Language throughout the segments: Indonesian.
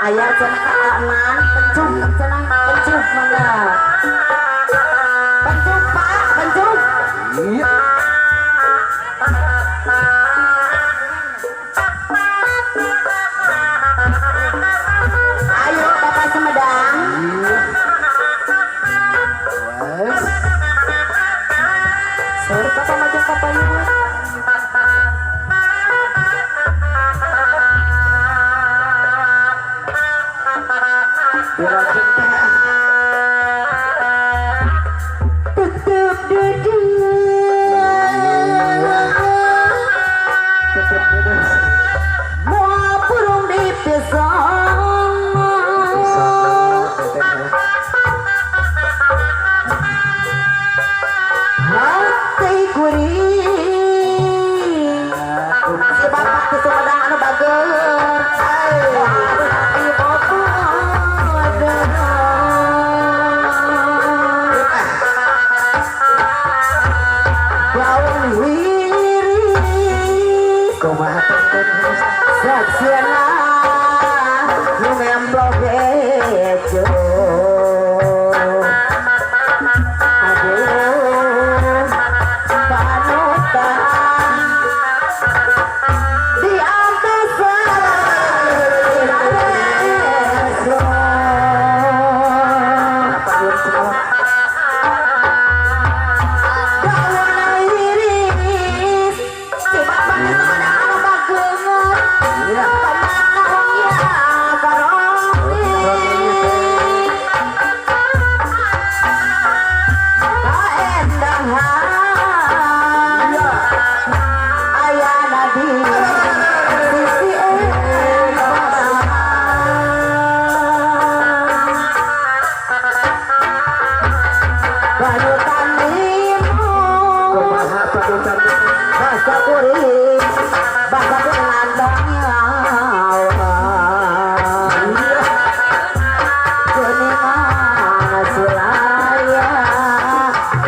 ayah cenah keamanan pencup cenah pencup mangga pencup pak pencup Iya. ayo Bapak Sumedang Yes. sur Bapak maju Bapak ibu Diracun teh. tutup Tetep bedes. mau burung di pisang hati kuring si bapak di Sumedang anu bager si bapak daun wiris Kumaha teh? saksiana nu ngemblok ejo aduh panutan di atas reso daun iris si bapak di Sumedang anu bageungeut pamanah ya karomi kaendahan aya nabi sisi panutan limu Kumaha panutan? basa kuring basa penandangnya Kuningan sulaya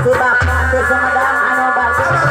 si bapak di Sumedang anu bagus